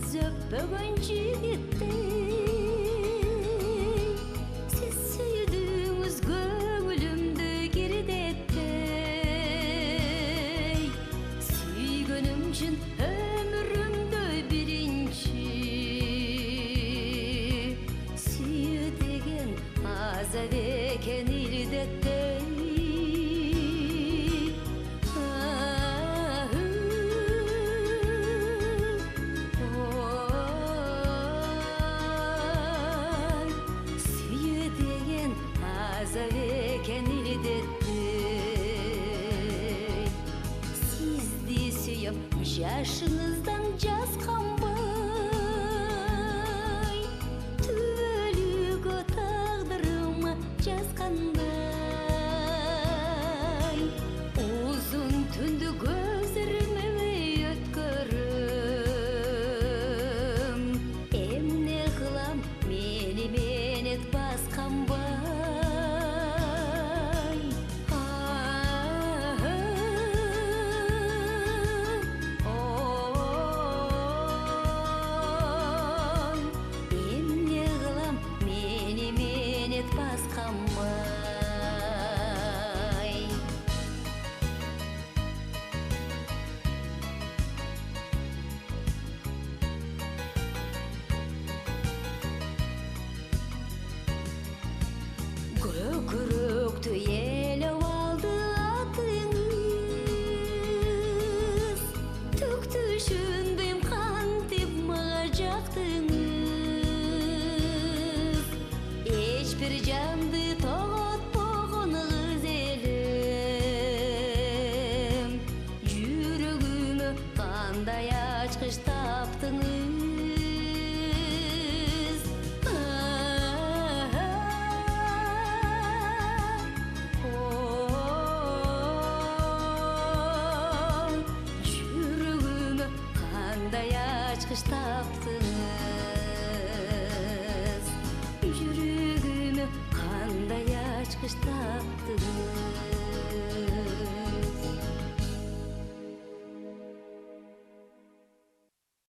Söpbөгөн жигиттей сиз сүйдүңүз көңүлүмдү кирдеттей сүйгөнүм үчүн өмүрүмдө биринчи сүйүү деген азап экен илдеттей Сизди сүйөм жашыңыздан жазганбай түбөлүккө тагдырыма жазгандай узун түндү көзлөрүмө өткөрүм эмне кылам мени менет басканбай Көкүрөктү ээлеп алды атыңыз түк түшүнбөйм кантип мага жактыңыз эч бир жанды тоготпогонуңуз элем жүрөгүмө кандай ачкыч таптыңыз ачкыч таптыңыз жүрөгүмө кандай ачкыч таптыңыз